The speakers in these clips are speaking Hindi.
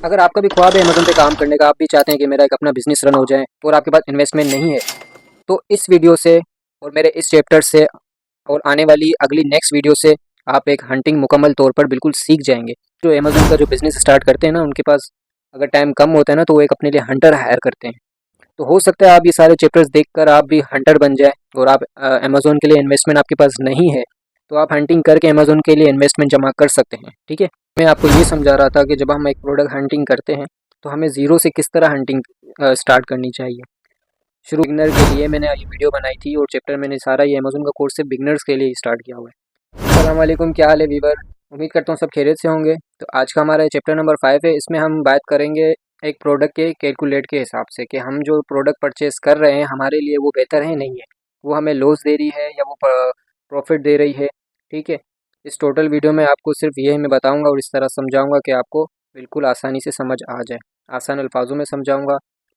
अगर आपका भी ख्वाब है अमेज़न पे काम करने का, आप भी चाहते हैं कि मेरा एक अपना बिज़नेस रन हो जाए और आपके पास इन्वेस्टमेंट नहीं है, तो इस वीडियो से और मेरे इस चैप्टर से और आने वाली अगली नेक्स्ट वीडियो से आप एक हंटिंग मुकम्मल तौर पर बिल्कुल सीख जाएँगे। जो अमेज़न का जो बिज़नेस स्टार्ट करते हैं ना, उनके पास अगर टाइम कम होता है ना, तो वो एक अपने लिए हंटर हायर करते हैं। तो हो सकता है आप ये सारे चैप्टर्स देखकर आप भी हंटर बन जाए और आप अमेज़न के लिए इन्वेस्टमेंट आपके पास नहीं है, तो आप हंटिंग करके अमेज़न के लिए इन्वेस्टमेंट जमा कर सकते हैं, ठीक है? मैं आपको ये समझा रहा था कि जब हम एक प्रोडक्ट हंटिंग करते हैं, तो हमें ज़ीरो से किस तरह हंटिंग स्टार्ट करनी चाहिए। शुरू बिगनर के लिए मैंने ये वीडियो बनाई थी और चैप्टर मैंने सारा ये अमेज़न का कोर्स सिर्फ बिगनर्स के लिए स्टार्ट किया हुआ है। अस्सलाम वालेकुम, क्या हाल है वीवर? उम्मीद करता हूँ सब खैरियत से होंगे। तो आज का हमारा चैप्टर नंबर 5 है। इसमें हम बात करेंगे एक प्रोडक्ट के कैलकुलेट के हिसाब से कि हम जो प्रोडक्ट परचेज़ कर रहे हैं हमारे लिए वो बेहतर है नहीं है, वो हमें लॉस दे रही है या वो प्रॉफिट दे रही है, ठीक है? इस टोटल वीडियो में आपको सिर्फ ये मैं बताऊंगा और इस तरह समझाऊंगा कि आपको बिल्कुल आसानी से समझ आ जाए। आसान अल्फाजों में समझाऊंगा।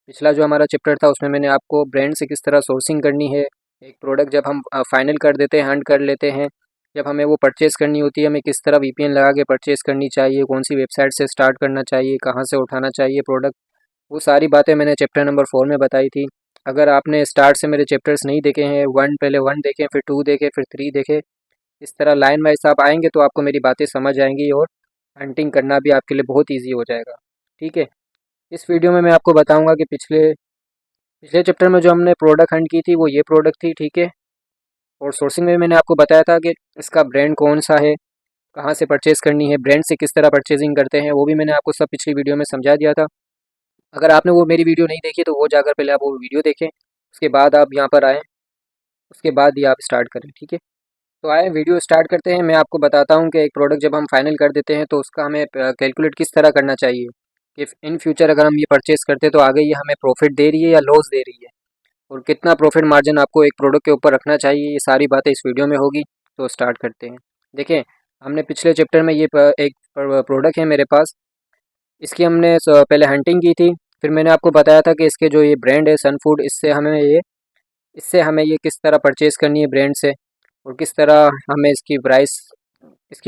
पिछला जो हमारा चैप्टर था उसमें मैंने आपको ब्रांड से किस तरह सोर्सिंग करनी है, एक प्रोडक्ट जब हम फाइनल कर देते हैं, हंट कर लेते हैं, जब हमें वो परचेज़ करनी होती है, हमें किस तरह वीपीएन लगा के परचेज़ करनी चाहिए, कौन सी वेबसाइट से स्टार्ट करना चाहिए, कहाँ से उठाना चाहिए प्रोडक्ट, वो सारी बातें मैंने चैप्टर नंबर 4 में बताई थी। अगर आपने स्टार्ट से मेरे चैप्टर्स नहीं देखे हैं, पहले 1 देखें, फिर 2 देखें, फिर 3 देखें, इस तरह लाइन वाइज आप आएंगे तो आपको मेरी बातें समझ आएंगी और हंटिंग करना भी आपके लिए बहुत ईजी हो जाएगा, ठीक है? इस वीडियो में मैं आपको बताऊंगा कि पिछले पिछले चैप्टर में जो हमने प्रोडक्ट हंट की थी वो ये प्रोडक्ट थी, ठीक है? और सोर्सिंग में मैंने आपको बताया था कि इसका ब्रांड कौन सा है, कहाँ से परचेज़ करनी है, ब्रांड से किस तरह परचेजिंग करते हैं, वो भी मैंने आपको सब पिछली वीडियो में समझा दिया था। अगर आपने वो मेरी वीडियो नहीं देखी तो वो जाकर पहले आप वो वीडियो देखें, उसके बाद आप यहाँ पर आएँ, उसके बाद ही आप स्टार्ट करें, ठीक है? तो आए वीडियो स्टार्ट करते हैं। मैं आपको बताता हूँ कि एक प्रोडक्ट जब हम फाइनल कर देते हैं तो उसका हमें कैलकुलेट किस तरह करना चाहिए कि इन फ्यूचर अगर हम ये परचेज़ करते हैं तो आगे ये हमें प्रॉफिट दे रही है या लॉस दे रही है, और कितना प्रॉफिट मार्जिन आपको एक प्रोडक्ट के ऊपर रखना चाहिए, ये सारी बातें इस वीडियो में होगी। तो स्टार्ट करते हैं। देखें, हमने पिछले चैप्टर में एक प्रोडक्ट है मेरे पास, इसकी हमने पहले हंटिंग की थी। फिर मैंने आपको बताया था कि इसके जो ये ब्रांड है सन फूड, इससे हमें ये किस तरह परचेज़ करनी है ब्रांड से, और किस तरह हमें इसकी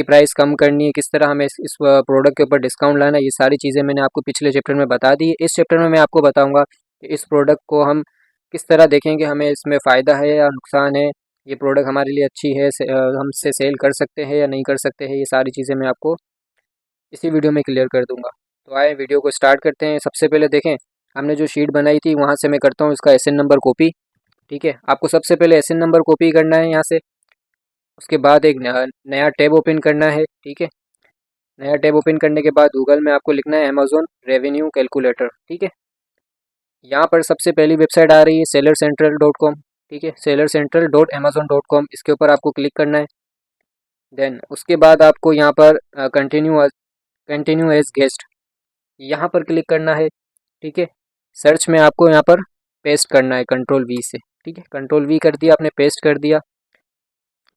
प्राइस कम करनी है, किस तरह हमें इस प्रोडक्ट के ऊपर डिस्काउंट लाना है, ये सारी चीज़ें मैंने आपको पिछले चैप्टर में बता दी है। इस चैप्टर में मैं आपको बताऊंगा कि इस प्रोडक्ट को हम किस तरह देखें कि हमें इसमें फ़ायदा है या नुकसान है, ये प्रोडक्ट हमारे लिए अच्छी है, हम इससे सेल कर सकते हैं या नहीं कर सकते हैं, ये सारी चीज़ें मैं आपको इसी वीडियो में क्लियर कर दूंगा। तो आए वीडियो को स्टार्ट करते हैं। सबसे पहले देखें, हमने जो शीट बनाई थी वहाँ से मैं करता हूँ इसका एसएन नंबर कॉपी, ठीक है? आपको सबसे पहले एसएन नंबर कॉपी करना है यहाँ से। उसके बाद एक नया टैब ओपन करना है, ठीक है? नया टैब ओपन करने के बाद गूगल में आपको लिखना है अमेज़न रेवेन्यू कैलकुलेटर, ठीक है? यहाँ पर सबसे पहली वेबसाइट आ रही है sellercentral.com, ठीक है? sellercentral.amazon.com, इसके ऊपर आपको क्लिक करना है। देन उसके बाद आपको यहाँ पर कंटिन्यू एज गेस्ट, यहाँ पर क्लिक करना है, ठीक है? सर्च में आपको यहाँ पर पेस्ट करना है कंट्रोल वी से, ठीक है? कंट्रोल वी कर दिया आपने, पेस्ट कर दिया।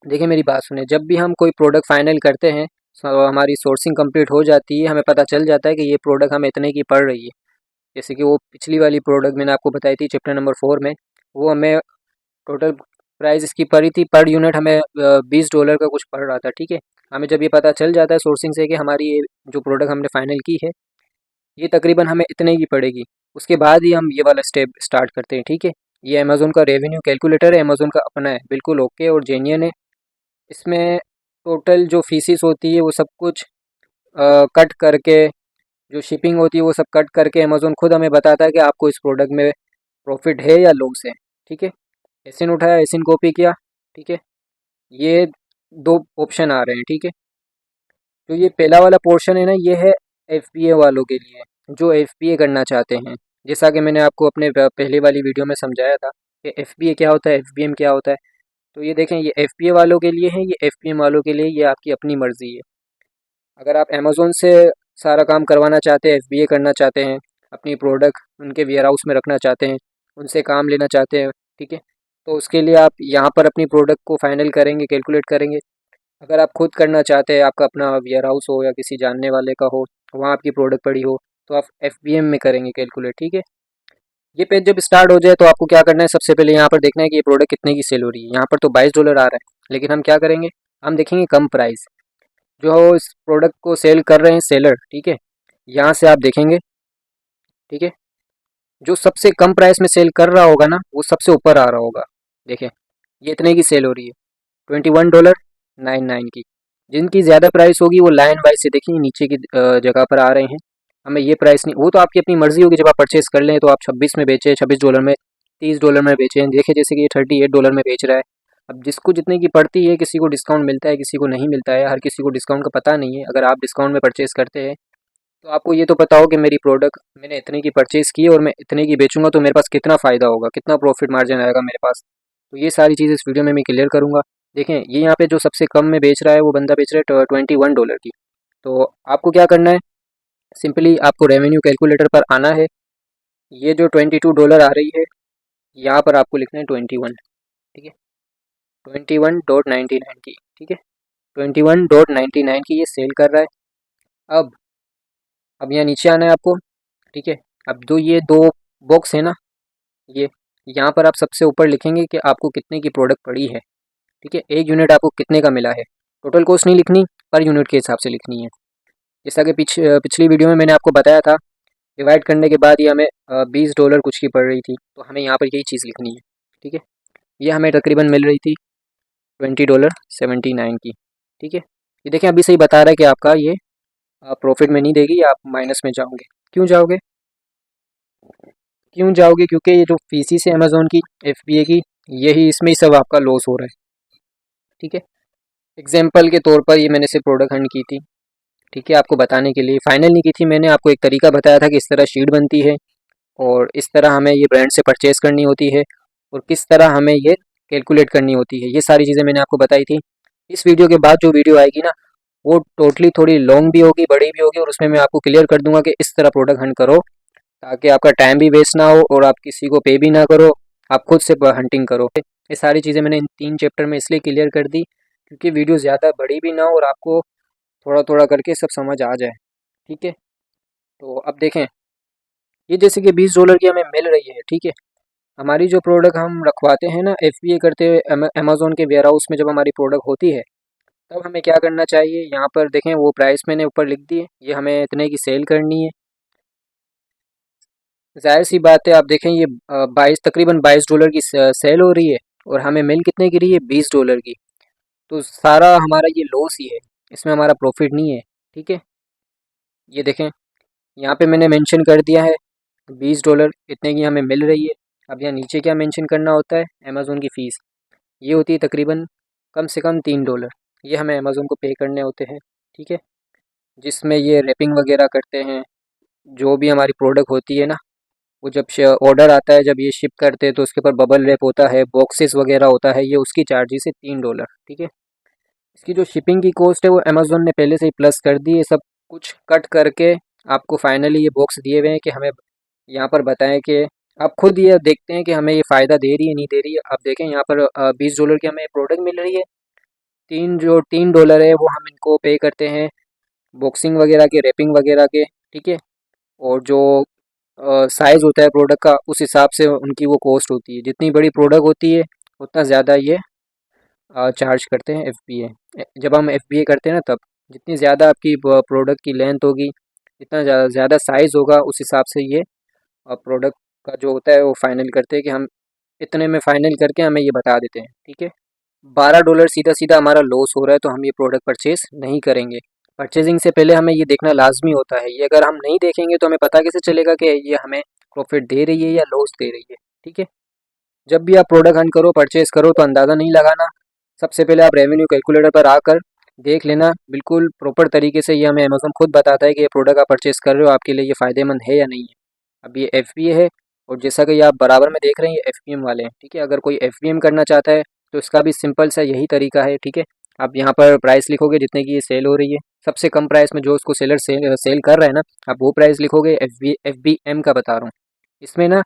देखिए मेरी बात सुने, जब भी हम कोई प्रोडक्ट फाइनल करते हैं, हमारी सोर्सिंग कंप्लीट हो जाती है, हमें पता चल जाता है कि ये प्रोडक्ट हमें इतने की पड़ रही है। जैसे कि वो पिछली वाली प्रोडक्ट मैंने आपको बताई थी चैप्टर नंबर 4 में, वो हमें टोटल प्राइस इसकी पड़ी थी पर यूनिट हमें $20 का कुछ पड़ रहा था, ठीक है? हमें जब ये पता चल जाता है सोर्सिंग से कि हमारी ये जो प्रोडक्ट हमने फाइनल की है ये तकरीबन हमें इतने की पड़ेगी, उसके बाद ही हम ये वाला स्टेप स्टार्ट करते हैं, ठीक है? ये अमेज़न का रेवेन्यू कैलकुलेटर है, अमेज़न का अपना है, बिल्कुल ओके और जेन्युइन है। इसमें टोटल जो फीसिस होती है वो सब कुछ कट करके, जो शिपिंग होती है वो सब कट करके अमेज़न खुद हमें बताता है कि आपको इस प्रोडक्ट में प्रॉफिट है या लॉस है, ठीक है? एसिन उठाया, एसिन कॉपी किया, ठीक है? ये दो ऑप्शन आ रहे हैं, ठीक है? तो ये पहला वाला पोर्शन है ना, ये है एफबीए वालों के लिए, जो एफबीए करना चाहते हैं। जैसा कि मैंने आपको अपने पहले वाली वीडियो में समझाया था कि एफबीए क्या होता है, एफबीएम क्या होता है। तो ये देखें, ये एफबीए वालों के लिए है, ये एफबीएम वालों के लिए, ये आपकी अपनी मर्ज़ी है। अगर आप अमेज़न से सारा काम करवाना चाहते हैं, एफबीए करना चाहते हैं, अपनी प्रोडक्ट उनके वेयर हाउस में रखना चाहते हैं, उनसे काम लेना चाहते हैं, ठीक है? तो उसके लिए आप यहाँ पर अपनी प्रोडक्ट को फाइनल करेंगे, कैलकुलेट करेंगे। अगर आप खुद करना चाहते हैं, आपका अपना वेयर हाउस हो या किसी जानने वाले का हो, वहाँ आपकी प्रोडक्ट पड़ी हो, तो आप एफबीएम में करेंगे कैलकुलेट, ठीक है? ये पेज जब स्टार्ट हो जाए तो आपको क्या करना है, सबसे पहले यहाँ पर देखना है कि ये प्रोडक्ट कितने की सेल हो रही है। यहाँ पर तो $22 आ रहा है, लेकिन हम क्या करेंगे, हम देखेंगे कम प्राइस जो इस प्रोडक्ट को सेल कर रहे हैं सेलर, ठीक है? यहाँ से आप देखेंगे, ठीक है, जो सबसे कम प्राइस में सेल कर रहा होगा ना वो सबसे ऊपर आ रहा होगा। देखें ये इतने की सेल हो रही है, $21.99 की। जिनकी ज़्यादा प्राइस होगी वो लाइन वाइज से देखिए नीचे की जगह पर आ रहे हैं। हमें ये प्राइस नहीं, वो तो आपकी अपनी मर्जी होगी, जब आप परचेस कर लें तो आप 26 में बेचें, $26 में, $30 में बेचें। देखिए जैसे कि ये $38 में बेच रहा है। अब जिसको जितने की पड़ती है, किसी को डिस्काउंट मिलता है, किसी को नहीं मिलता है, हर किसी को डिस्काउंट का पता नहीं है। अगर आप डिस्काउंट में परचेस करते हैं तो आपको ये तो पता हो कि मेरी प्रोडक्ट मैंने इतने की परचेज़ की है और मैं इतने की बेचूंगा तो मेरे पास कितना फ़ायदा होगा, कितना प्रॉफिट मार्जिन आएगा मेरे पास। तो ये सारी चीज़ इस वीडियो में मैं क्लियर करूँगा। देखें ये यहाँ पे जो सबसे कम में बेच रहा है वो बंदा बेच रहा है $21 की। तो आपको क्या करना है, सिंपली आपको रेवेन्यू कैलकुलेटर पर आना है। ये जो $22 आ रही है यहाँ पर आपको लिखना है 21, ठीक है, 21.99 की, ठीक है, 21.99 की ये सेल कर रहा है। अब यहाँ नीचे आना है आपको, ठीक है। अब जो ये दो बॉक्स है ना, ये यहाँ पर आप सबसे ऊपर लिखेंगे कि आपको कितने की प्रोडक्ट पड़ी है, ठीक है, एक यूनिट आपको कितने का मिला है। टोटल कॉस्ट नहीं लिखनी, पर यूनिट के हिसाब से लिखनी है। जैसा कि पिछली वीडियो में मैंने आपको बताया था, डिवाइड करने के बाद ये हमें $20 कुछ की पड़ रही थी, तो हमें यहाँ पर यही चीज़ लिखनी है, ठीक है। ये हमें तकरीबन मिल रही थी $20.79 की, ठीक है। ये देखें अभी सही बता रहा है कि आपका ये प्रॉफिट में नहीं देगी, आप माइनस में जाओगे। क्यों जाओगे, क्योंकि ये जो फीसी से अमेज़ोन की, FBA की, यही इसमें ही सब आपका लॉस हो रहा है, ठीक है। एग्जाम्पल के तौर पर ये मैंने सिर्फ प्रोडक्ट हंड की थी, ठीक है, आपको बताने के लिए, फाइनल नहीं की थी मैंने, आपको एक तरीका बताया था कि इस तरह शीट बनती है और इस तरह हमें ये ब्रांड से परचेज़ करनी होती है और किस तरह हमें ये कैलकुलेट करनी होती है। ये सारी चीज़ें मैंने आपको बताई थी। इस वीडियो के बाद जो वीडियो आएगी ना वो टोटली थोड़ी लॉन्ग भी होगी, बड़ी भी होगी, और उसमें मैं आपको क्लियर कर दूंगा कि इस तरह प्रोडक्ट हंड करो ताकि आपका टाइम भी वेस्ट ना हो और आप किसी को पे भी ना करो, आप खुद से हंटिंग करो। ये सारी चीज़ें मैंने इन 3 चैप्टर में इसलिए क्लियर कर दी क्योंकि वीडियो ज़्यादा बड़ी भी ना हो और आपको थोड़ा थोड़ा करके सब समझ आ जाए, ठीक है। तो अब देखें ये जैसे कि $20 की हमें मिल रही है, ठीक है। हमारी जो प्रोडक्ट हम रखवाते हैं ना FBA करते हुए अमेज़ोन के वेयर हाउस में, जब हमारी प्रोडक्ट होती है तब हमें क्या करना चाहिए, यहाँ पर देखें वो प्राइस मैंने ऊपर लिख दी है, ये हमें इतने की सेल करनी है। जाहिर सी बात है, आप देखें ये तकरीबन $22 की सेल हो रही है और हमें मिल कितने की रही है, $20 की। तो सारा हमारा ये लॉस ही है, इसमें हमारा प्रॉफिट नहीं है, ठीक है। ये देखें यहाँ पे मैंने मेंशन कर दिया है $20 इतने की हमें मिल रही है। अब यहाँ नीचे क्या मेंशन करना होता है, अमेज़ोन की फ़ीस, ये होती है तकरीबन कम से कम $3, ये हमें अमेज़ोन को पे करने होते हैं, ठीक है। जिसमें ये रैपिंग वगैरह करते हैं, जो भी हमारी प्रोडक्ट होती है ना, वो जब ऑर्डर आता है, जब ये शिप करते हैं तो उसके ऊपर बबल रैप होता है, बॉक्सेस वगैरह होता है, ये उसकी चार्जेस है $3, ठीक है। इसकी जो शिपिंग की कॉस्ट है वो अमेज़ोन ने पहले से ही प्लस कर दी है, सब कुछ कट करके आपको फाइनली ये बॉक्स दिए हुए हैं कि हमें यहाँ पर बताएं कि आप खुद ये देखते हैं कि हमें ये फ़ायदा दे रही है नहीं दे रही है। आप देखें यहाँ पर $20 की हमें प्रोडक्ट मिल रही है, $3 है वो हम इनको पे करते हैं बॉक्सिंग वगैरह के, रैपिंग वगैरह के, ठीक है। और जो साइज़ होता है प्रोडक्ट का उस हिसाब से उनकी वो कॉस्ट होती है, जितनी बड़ी प्रोडक्ट होती है उतना ज़्यादा ये चार्ज करते हैं FBA। जब हम FBA करते हैं ना तब जितनी ज़्यादा आपकी प्रोडक्ट की लेंथ होगी, जितना ज़्यादा साइज़ होगा, उस हिसाब से ये प्रोडक्ट का जो होता है वो फाइनल करते हैं कि हम इतने में फाइनल करके हमें ये बता देते हैं, ठीक है। $12 सीधा सीधा हमारा लॉस हो रहा है तो हम ये प्रोडक्ट परचेज़ नहीं करेंगे। परचेजिंग से पहले हमें ये देखना लाजमी होता है, ये अगर हम नहीं देखेंगे तो हमें पता कैसे चलेगा कि ये हमें प्रॉफिट दे रही है या लॉस दे रही है, ठीक है। जब भी आप प्रोडक्ट हंट करो, परचेज़ करो तो अंदाज़ा नहीं लगाना, सबसे पहले आप रेवेन्यू कैलकुलेटर पर आकर देख लेना बिल्कुल प्रॉपर तरीके से। ये हमें अमेज़न खुद बताता है कि ये प्रोडक्ट आप परचेज़ कर रहे हो आपके लिए ये फ़ायदेमंद है या नहीं है। अब ये FBA है और जैसा कि आप बराबर में देख रहे हैं ये FBM वाले हैं, ठीक है। अगर कोई FBM करना चाहता है तो इसका भी सिंपल सा यही तरीका है, ठीक है। आप यहाँ पर प्राइस लिखोगे जितने की ये सेल हो रही है, सबसे कम प्राइस में जो उसको सेलर सेल कर रहा है ना, आप वो प्राइस लिखोगे। FBM का बता रहा हूँ, इसमें ना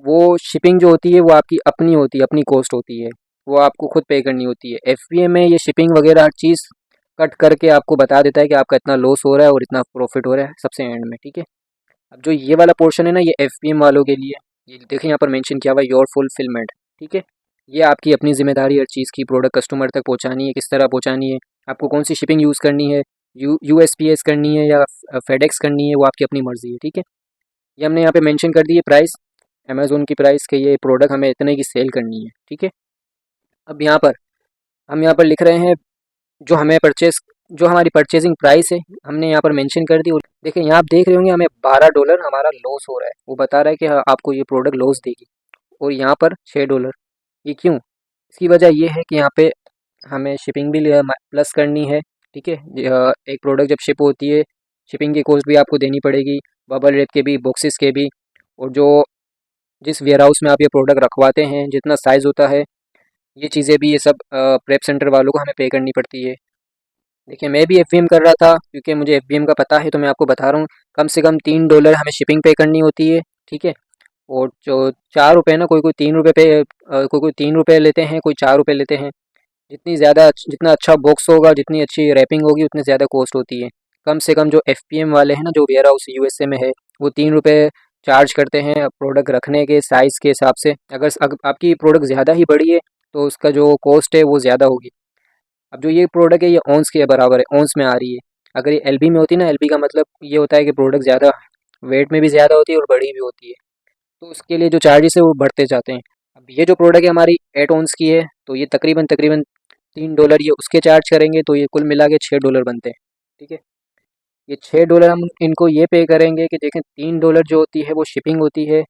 वो शिपिंग जो होती है वो आपकी अपनी होती है, अपनी कॉस्ट होती है, वो आपको खुद पे करनी होती है। FBA में ये शिपिंग वगैरह हर चीज़ कट करके आपको बता देता है कि आपका इतना लॉस हो रहा है और इतना प्रॉफिट हो रहा है सबसे एंड में, ठीक है। अब जो ये वाला पोर्शन है ना ये FBM वालों के लिए, ये देखिए यहाँ पर मेंशन किया हुआ है योर फुलफिलमेंट, ठीक है। ये आपकी अपनी जिम्मेदारी हर चीज़ की प्रोडक्ट कस्टमर तक पहुँचानी है, किस तरह पहुँचानी है, आपको कौन सी शिपिंग यूज़ करनी है, USPS करनी है या फेडेक्स करनी है, वो आपकी अपनी मर्ज़ी है, ठीक है। ये हमने यहाँ पे मेंशन कर दी है प्राइस, अमेज़ोन की प्राइस के, ये प्रोडक्ट हमें इतने की सेल करनी है, ठीक है। अब यहाँ पर हम यहाँ पर लिख रहे हैं जो हमारी परचेजिंग प्राइस है हमने यहाँ पर मेंशन कर दी। और देखिए यहाँ आप देख रहे होंगे हमें $12 हमारा लॉस हो रहा है, वो बता रहा है कि हाँ, आपको ये प्रोडक्ट लॉस देगी। और यहाँ पर $6, ये क्यों? इसकी वजह ये है कि यहाँ पे हमें शिपिंग भी प्लस करनी है, ठीक है। एक प्रोडक्ट जब शिप होती है, शिपिंग की कॉस्ट भी आपको देनी पड़ेगी, बबल रैप के भी, बॉक्सेस के भी, और जो जिस वेयर हाउस में आप ये प्रोडक्ट रखवाते हैं, जितना साइज़ होता है, ये चीज़ें भी, ये सब प्रेप सेंटर वालों को हमें पे करनी पड़ती है। देखिए मैं भी FBM कर रहा था, क्योंकि मुझे FBM का पता है, तो मैं आपको बता रहा हूँ, कम से कम $3 हमें शिपिंग पे करनी होती है, ठीक है। और जो ₹4 ना, कोई कोई ₹3 पे कोई कोई ₹3 लेते हैं, कोई ₹4 लेते हैं। जितना अच्छा बॉक्स होगा, जितनी अच्छी रैपिंग होगी, उतनी ज़्यादा कॉस्ट होती है। कम से कम जो FBM वाले हैं ना, जो वेयर हाउस USA में है, वो ₹3 चार्ज करते हैं प्रोडक्ट रखने के साइज़ के हिसाब से। अगर आपकी प्रोडक्ट ज़्यादा ही बड़ी है तो उसका जो कॉस्ट है वो ज़्यादा होगी। अब जो ये प्रोडक्ट है, ये ऑन्स के बराबर है, ऑन्स में आ रही है। अगर ये LB में होती ना, LB का मतलब ये होता है कि प्रोडक्ट ज़्यादा वेट में भी ज़्यादा होती है और बड़ी भी होती है, तो उसके लिए जो चार्जेस है वो बढ़ते जाते हैं। अब ये जो प्रोडक्ट है हमारी 8 ऑन्स की है, तो ये तकरीबन तकरीबन $3 ये उसके चार्ज करेंगे, तो ये कुल मिला के $6 बनते हैं, ठीक है। ये $6 हम इनको ये पे करेंगे कि देखें, $3 जो होती है वो शिपिंग होती है,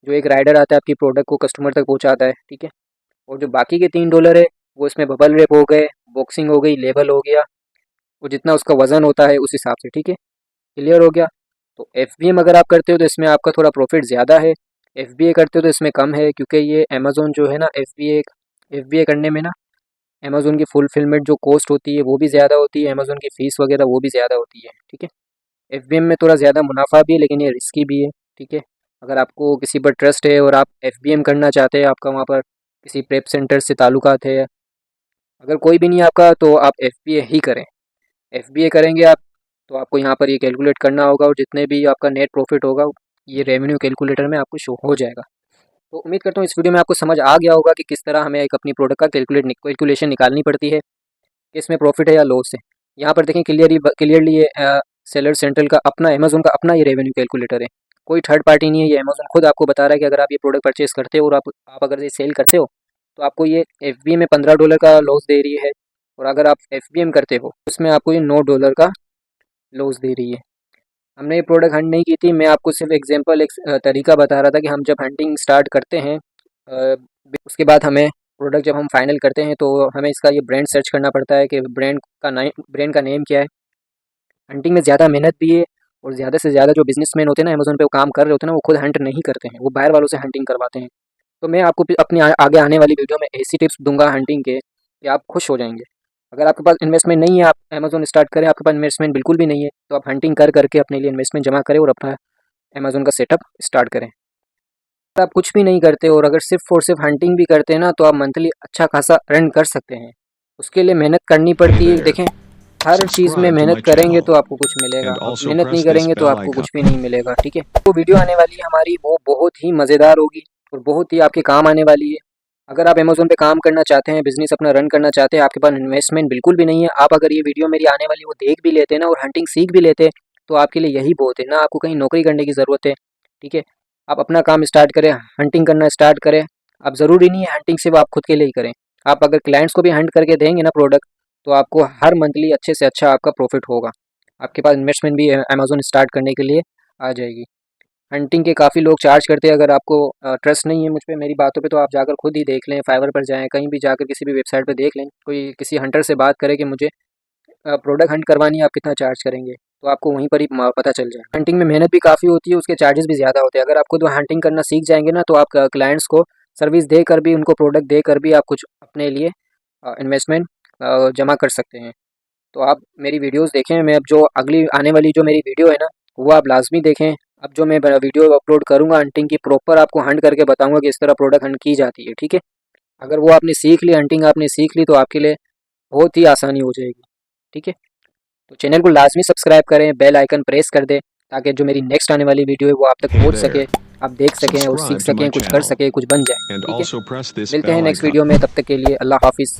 जो एक राइडर आता है आपकी प्रोडक्ट को कस्टमर तक पहुँचाता है, ठीक है। और जो बाकी के $3 है, वो इसमें बबल रैप हो गए, बॉक्सिंग हो गई, लेबल हो गया, वो जितना उसका वज़न होता है उस हिसाब से, ठीक है। क्लियर हो गया? तो FBM अगर आप करते हो तो इसमें आपका थोड़ा प्रॉफिट ज़्यादा है, FBA करते हो तो इसमें कम है, क्योंकि ये अमेज़ोन जो है ना, FBA करने में ना, अमेज़ोन की फुलफिलमेंट जो कॉस्ट होती है वो भी ज़्यादा होती है, अमेज़ोन की फ़ीस वगैरह वो भी ज़्यादा होती है, ठीक है। FBM में थोड़ा ज़्यादा मुनाफा भी है, लेकिन ये रिस्की भी है, ठीक है। अगर आपको किसी पर ट्रस्ट है और आप FBM करना चाहते हैं, आपका वहाँ पर किसी प्रेप सेंटर से ताल्लुकात है, अगर कोई भी नहीं है आपका, तो आप FBA ही करें। FBA करेंगे आप, तो आपको यहाँ पर ये कैलकुलेट करना होगा, और जितने भी आपका नेट प्रॉफिट होगा ये रेवेन्यू कैलकुलेटर में आपको शो हो जाएगा। तो उम्मीद करता हूँ इस वीडियो में आपको समझ आ गया होगा कि किस तरह हमें एक अपनी प्रोडक्ट का कैलकुलेशन निकालनी पड़ती है, कि इसमें प्रॉफिट है या लॉस है। यहाँ पर देखें क्लियरली ये सेलर सेंट्रल का अपना, अमेज़ोन का अपना ये रेवेन्यू कैलकुलेटर है, कोई थर्ड पार्टी नहीं है। ये अमेज़ोन खुद आपको बता रहा है कि अगर आप ये प्रोडक्ट परचेस करते हो और आप अगर ये सेल करते हो, तो आपको ये FBA में $15 का लॉस दे रही है, और अगर आप FBM करते हो उसमें आपको ये $9 का लॉस दे रही है। हमने ये प्रोडक्ट हंट नहीं की थी, मैं आपको सिर्फ एग्जांपल, एक तरीका बता रहा था कि हम जब हंटिंग स्टार्ट करते हैं, उसके बाद हमें प्रोडक्ट जब हम फाइनल करते हैं, तो हमें इसका ये ब्रांड सर्च करना पड़ता है कि ब्रांड का नेम क्या है। हंटिंग में ज़्यादा मेहनत भी है, और ज़्यादा से ज़्यादा जो बिजनेसमैन होते हैं ना, अमेज़ोन पे वो काम कर रहे होते हैं ना, वो खुद हंट नहीं करते हैं, वो बाहर वालों से हंटिंग करवाते हैं। तो मैं आपको अपनी आगे आने वाली वीडियो में ऐसी टिप्स दूंगा हंटिंग के, कि आप खुश हो जाएंगे। अगर आपके पास इन्वेस्टमेंट नहीं है, आप अमेज़ोन स्टार्ट करें, आपके पास इन्वेस्टमेंट बिल्कुल भी नहीं है, तो आप हंटिंग कर करके अपने लिए इन्वेस्टमेंट जमा करें और अपना अमेज़ोन का सेटअप स्टार्ट करें। अगर आप कुछ भी नहीं करते और अगर सिर्फ और सिर्फ हंटिंग भी करते हैं ना, तो आप मंथली अच्छा खासा अर्न कर सकते हैं। उसके लिए मेहनत करनी Hey पड़ती है। there. देखें, हर चीज़ में Subscribe to मेहनत my करेंगे तो channel आपको कुछ मिलेगा, and अब also मेहनत नहीं press this करेंगे तो bell आपको icon. कुछ भी नहीं मिलेगा, ठीक है। वो वीडियो आने वाली है हमारी, वो बहुत ही मज़ेदार होगी और बहुत ही आपके काम आने वाली है। अगर आप अमेज़ोन पे काम करना चाहते हैं, बिज़नेस अपना रन करना चाहते हैं, आपके पास इन्वेस्टमेंट बिल्कुल भी नहीं है, आप अगर ये वीडियो मेरी आने वाली वो देख भी लेते हैं ना, और हंटिंग सीख भी लेते हैं, तो आपके लिए यही बहुत है ना, आपको कहीं नौकरी करने की ज़रूरत है, ठीक है। आप अपना काम स्टार्ट करें, हंटिंग करना स्टार्ट करें। अब ज़रूरी नहीं है हंटिंग सिर्फ आप खुद के लिए ही करें, आप अगर क्लाइंट्स को भी हंट करके देंगे ना प्रोडक्ट, तो आपको हर मंथली अच्छे से अच्छा आपका प्रॉफिट होगा। आपके पास इन्वेस्टमेंट भी अमेज़ोन स्टार्ट करने के लिए आ जाएगी। हंटिंग के काफ़ी लोग चार्ज करते हैं, अगर आपको ट्रस्ट नहीं है मुझ पे, मेरी बातों पे, तो आप जाकर खुद ही देख लें, फाइवर पर जाएँ, कहीं भी जाकर किसी भी वेबसाइट पे देख लें, कोई किसी हंटर से बात करें कि मुझे प्रोडक्ट हंट करवानी है, आप कितना चार्ज करेंगे, तो आपको वहीं पर ही पता चल जाए। हंटिंग में मेहनत भी काफ़ी होती है, उसके चार्जेस भी ज़्यादा होते हैं। अगर आप खुद हंटिंग करना सीख जाएंगे ना, तो आप क्लाइंट्स को सर्विस देकर भी, उनको प्रोडक्ट देकर भी आप कुछ अपने लिए इन्वेस्टमेंट जमा कर सकते हैं। तो आप मेरी वीडियोस देखें, मैं अब जो अगली आने वाली जो मेरी वीडियो है ना, वो आप लाजमी देखें। अब जो मैं वीडियो अपलोड करूँगा हंटिंग की, प्रॉपर आपको हंट करके बताऊँगा कि इस तरह प्रोडक्ट हंट की जाती है, ठीक है। अगर वो आपने सीख ली, हंटिंग आपने सीख ली, तो आपके लिए बहुत ही आसानी हो जाएगी, ठीक है। तो चैनल को लाजमी सब्सक्राइब करें, बेल आइकन प्रेस कर दें, ताकि जो मेरी नेक्स्ट आने वाली वीडियो है वो आप तक Hey पहुंच there. सके, आप देख सकें और सीख Subscribe to my सकें, कुछ कर channel सकें, कुछ बन जाए, and ठीक है। also press this मिलते हैं bell नेक्स्ट icon. वीडियो में, तब तक के लिए अल्लाह हाफिज़।